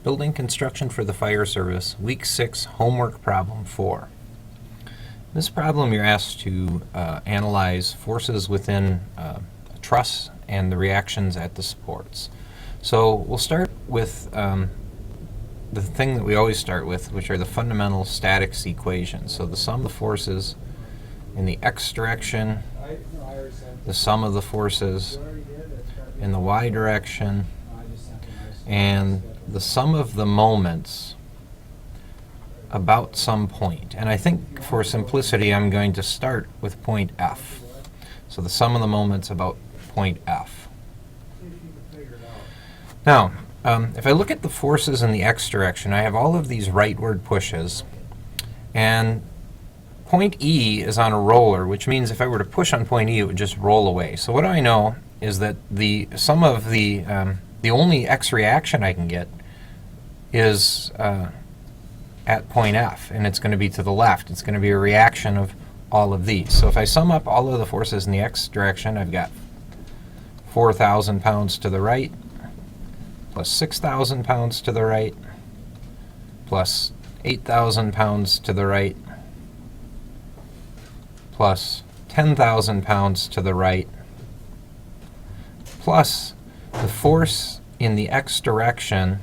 Building Construction for the Fire Service, Week 6, Homework Problem 4. This problem you're asked to analyze forces within a truss and the reactions at the supports. So we'll start with the thing that we always start with, which are the fundamental statics equations. So the sum of the forces in the x direction, the sum of the forces in the y direction, and the sum of the moments about some point. And I think for simplicity I'm going to start with point F. So the sum of the moments about point F. Now, if I look at the forces in the x direction, I have all of these rightward pushes, and point E is on a roller, which means if I were to push on point E, it would just roll away. So what do I know is that the sum of the only x reaction I can get is at point F, and it's going to be to the left. It's going to be a reaction of all of these. So if I sum up all of the forces in the x direction, I've got 4,000 pounds to the right, plus 6,000 pounds to the right, plus 8,000 pounds to the right, plus 10,000 pounds to the right, plus the force in the x direction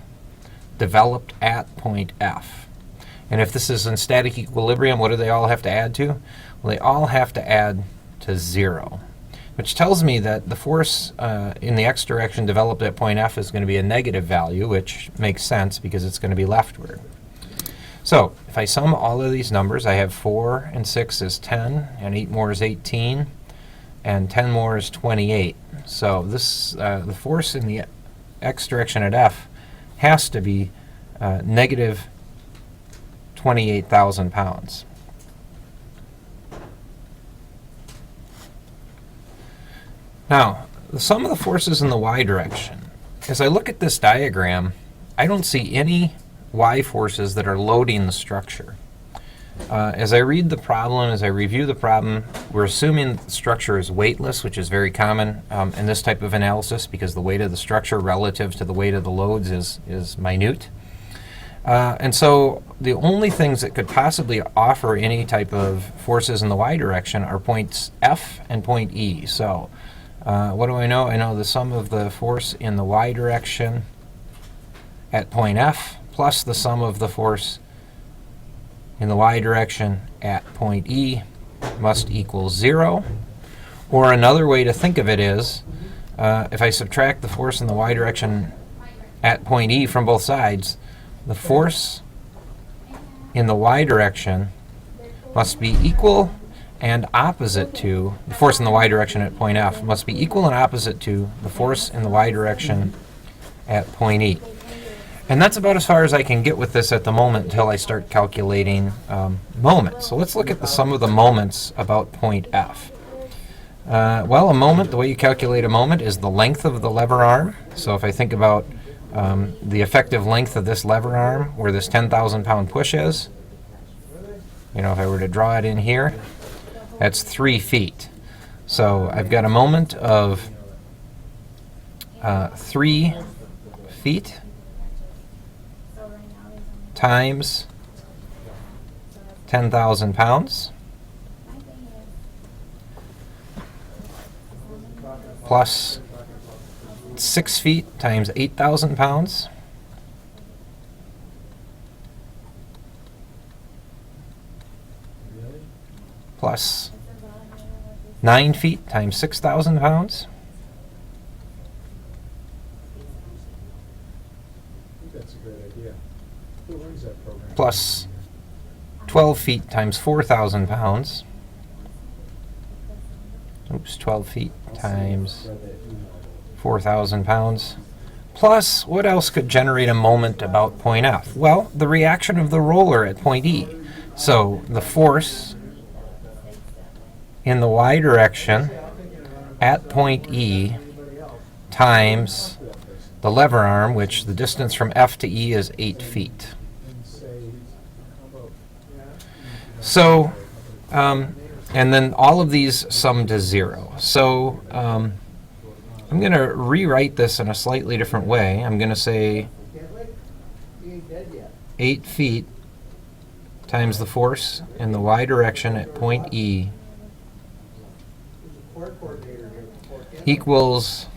developed at point F. And if this is in static equilibrium, what do they all have to add to? Well, they all have to add to 0, which tells me that the force in the x direction developed at point F is going to be a negative value, which makes sense because it's going to be leftward. So if I sum all of these numbers, I have 4 and 6 is 10, and 8 more is 18, and 10 more is 28. So this the force in the x direction at F has to be negative 28,000 pounds. Now, the sum of the forces in the y direction. As I look at this diagram, I don't see any y forces that are loading the structure. As I read the problem, as I review the problem, we're assuming the structure is weightless, which is very common in this type of analysis because the weight of the structure relative to the weight of the loads is minute. And so the only things that could possibly offer any type of forces in the y direction are points F and point E. So what do I know? I know the sum of the force in the y direction at point F plus the sum of the force in the y direction at point E must equal 0. Or another way to think of it is, if I subtract the force in the y direction at point E from both sides, the force in the y direction must be equal and opposite to, the force in the y direction at point F must be equal and opposite to the force in the y direction at point E. And that's about as far as I can get with this at the moment until I start calculating moments. So let's look at the sum of the moments about point F. Well, a moment, the way you calculate a moment is the length of the lever arm. So if I think about the effective length of this lever arm, where this 10,000 pound push is, if I were to draw it in here, that's 3 feet. So I've got a moment of 3 feet times 10,000 pounds plus 6 feet times 8,000 pounds plus 9 feet times 6,000 pounds plus 12 feet times 4,000 pounds. Oops, 12 feet times 4,000 pounds. Plus, what else could generate a moment about point F? Well, the reaction of the roller at point E. So the force in the y direction at point E times the lever arm, which the distance from F to E is 8 feet. So, and then all of these sum to 0. So I'm going to rewrite this in a slightly different way. I'm going to say 8 feet times the force in the y direction at point E equals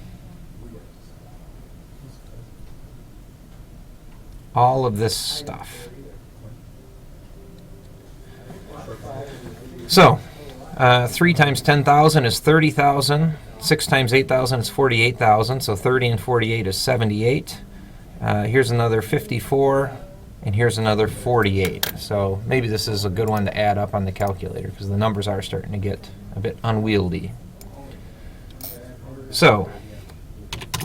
all of this stuff. So 3 times 10,000 is 30,000. 6 times 8,000 is 48,000. So 30 and 48 is 78. Here's another 54, and here's another 48. So maybe this is a good one to add up on the calculator because the numbers are starting to get a bit unwieldy. So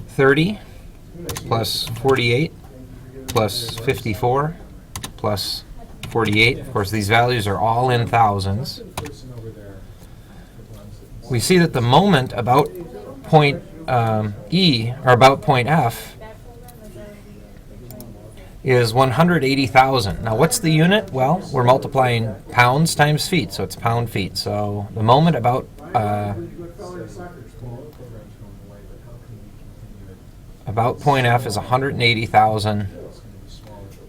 30 plus 48 plus 54 plus 48. Of course, these values are all in thousands. We see that the moment about point E, or about point F, is 180,000. Now, what's the unit? Well, we're multiplying pounds times feet, so it's pound feet. So the moment about point F is 180,000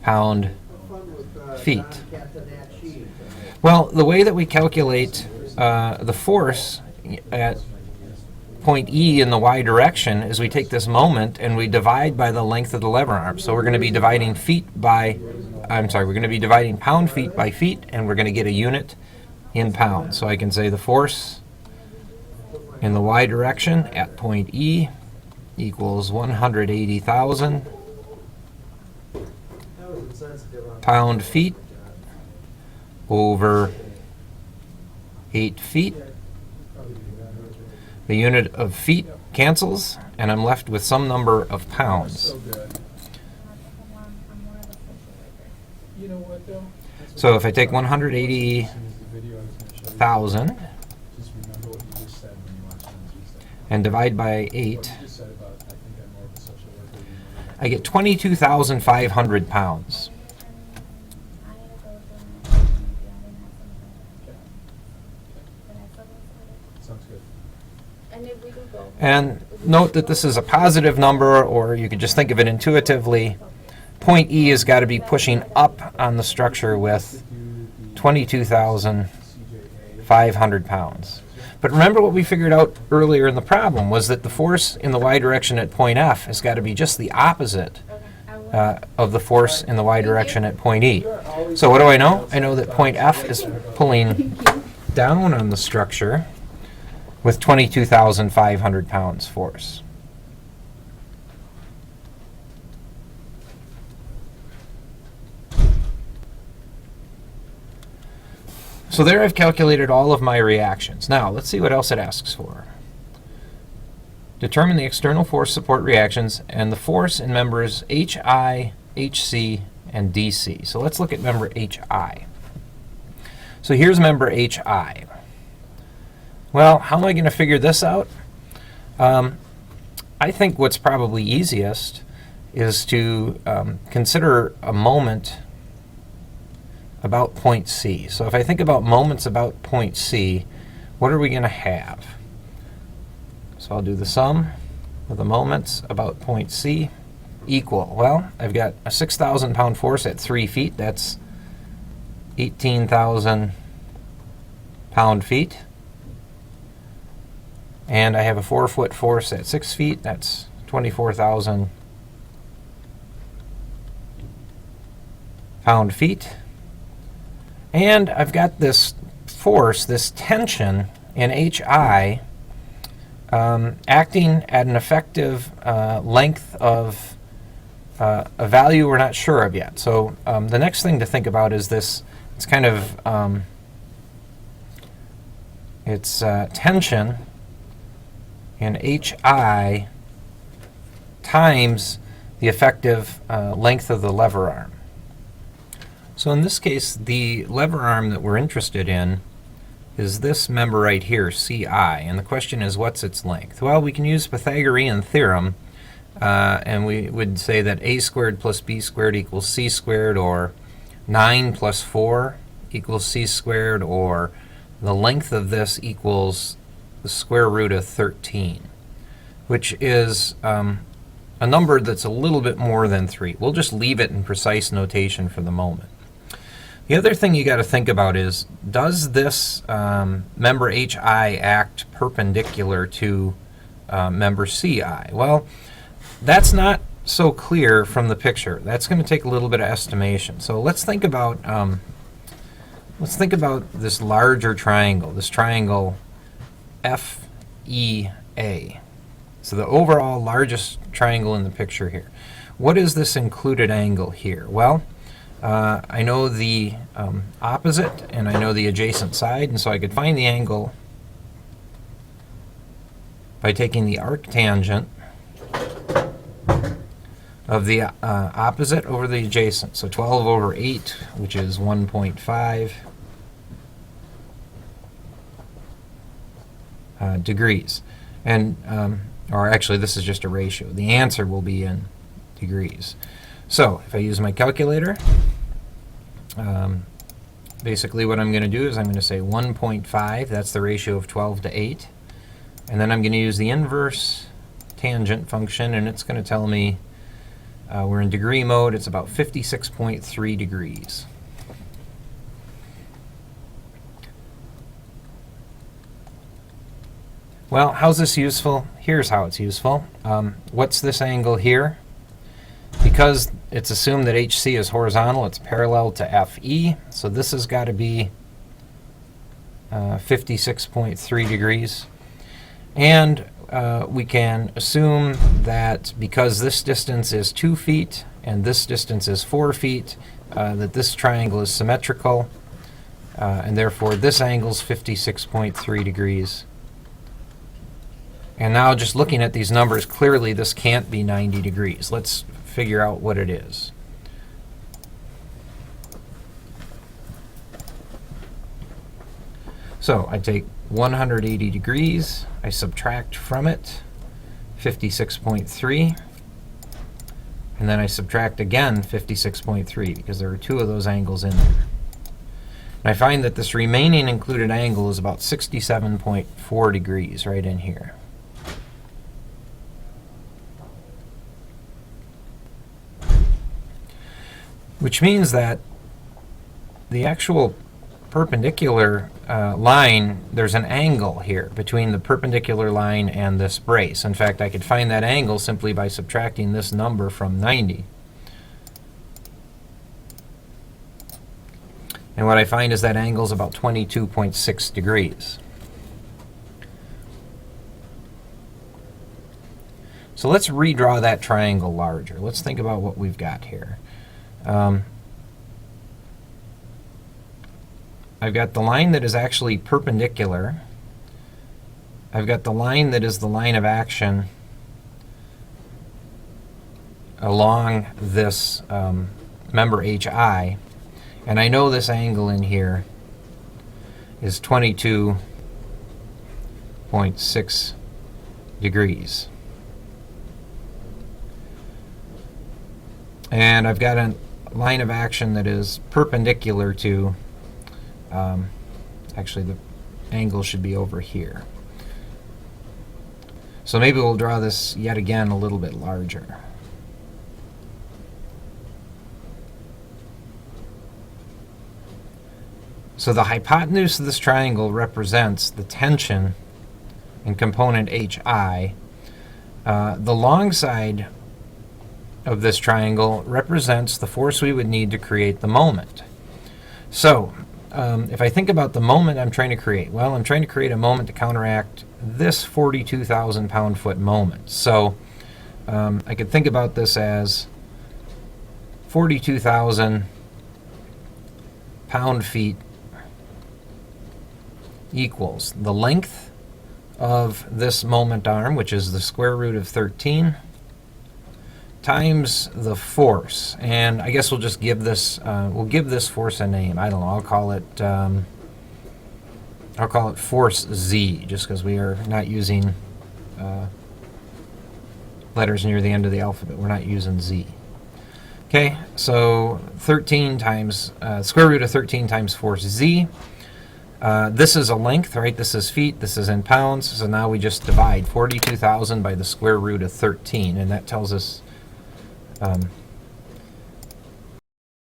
pound feet. Well, the way that we calculate the force at point E in the y direction is we take this moment and we divide by the length of the lever arm. So we're going to be dividing we're going to be dividing pound feet by feet, and we're going to get a unit in pounds. So I can say the force in the y direction at point E equals 180,000 pound feet over 8 feet. The unit of feet cancels, and I'm left with some number of pounds. So if I take 180,000 and divide by 8, I get 22,500 pounds. And note that this is a positive number, or you could just think of it intuitively. Point E has got to be pushing up on the structure with 22,500 pounds. But remember what we figured out earlier in the problem was that the force in the y direction at point F has got to be just the opposite of the force in the y direction at point E. So what do I know? I know that point F is pulling down on the structure with 22,500 pounds force. So there I've calculated all of my reactions. Now let's see what else it asks for. Determine the external force support reactions and the force in members HI, HC, and DC. So let's look at member HI. So here's member HI. Well, how am I going to figure this out? I think what's probably easiest is to consider a moment about point C. So if I think about moments about point C, what are we going to have? So I'll do the sum of the moments about point C equal. Well, I've got a 6,000 pound force at 3 feet. That's 18,000 pound feet. And I have a 4 foot force at 6 feet. That's 24,000 pound feet. And I've got this force, this tension in HI acting at an effective length of a value we're not sure of yet. So the next thing to think about is this. It's kind of tension in HI times the effective length of the lever arm. So in this case, the lever arm that we're interested in is this member right here, CI, and the question is, what's its length? Well, we can use Pythagorean theorem, and we would say that a squared plus b squared equals c squared, or 9 plus 4 equals c squared, or the length of this equals the square root of 13, which is a number that's a little bit more than 3. We'll just leave it in precise notation for the moment. The other thing you got to think about is, does this member HI act perpendicular to member CI? Well, that's not so clear from the picture. That's going to take a little bit of estimation. So let's think about this larger triangle, this triangle FEA. So the overall largest triangle in the picture here. What is this included angle here? Well, I know the opposite and I know the adjacent side, and so I could find the angle by taking the arctangent of the opposite over the adjacent. So 12 over 8, which is 1.5 degrees. And, or actually this is just a ratio. The answer will be in degrees. So if I use my calculator, basically what I'm going to do is I'm going to say 1.5, that's the ratio of 12 to 8. And then I'm going to use the inverse tangent function, and it's going to tell me we're in degree mode. It's about 56.3 degrees. Well, how's this useful? Here's how it's useful. What's this angle here? Because it's assumed that HC is horizontal, it's parallel to FE, so this has got to be 56.3 degrees. And we can assume that because this distance is 2 feet and this distance is 4 feet, that this triangle is symmetrical, and therefore this angle is 56.3 degrees. And now just looking at these numbers, clearly this can't be 90 degrees. Let's figure out what it is. So I take 180 degrees, I subtract from it 56.3, and then I subtract again 56.3 because there are 2 of those angles in there. And I find that this remaining included angle is about 67.4 degrees right in here. Which means that the actual perpendicular line, there's an angle here between the perpendicular line and this brace. In fact, I could find that angle simply by subtracting this number from 90. And what I find is that angle is about 22.6 degrees. So let's redraw that triangle larger. Let's think about what we've got here. I've got the line that is actually perpendicular. I've got the line that is the line of action along this member HI, and I know this angle in here is 22.6 degrees. And I've got a line of action that is perpendicular to, actually the angle should be over here. So maybe we'll draw this yet again a little bit larger. So the hypotenuse of this triangle represents the tension in component HI. The long side of this triangle represents the force we would need to create the moment. So if I think about the moment I'm trying to create, well, I'm trying to create a moment to counteract this 42,000 pound-foot moment. So I could think about this as 42,000 pound-feet equals the length of this moment arm, which is the square root of 13, times the force. And I guess we'll just give this we'll give this force a name. I don't know, I'll call it force Z, just because we are not using letters near the end of the alphabet. We're not using Z. Okay, so 13 times square root of 13 times force Z. This is a length, right? This is feet, this is in pounds. So now we just divide 42,000 by the square root of 13, and that tells us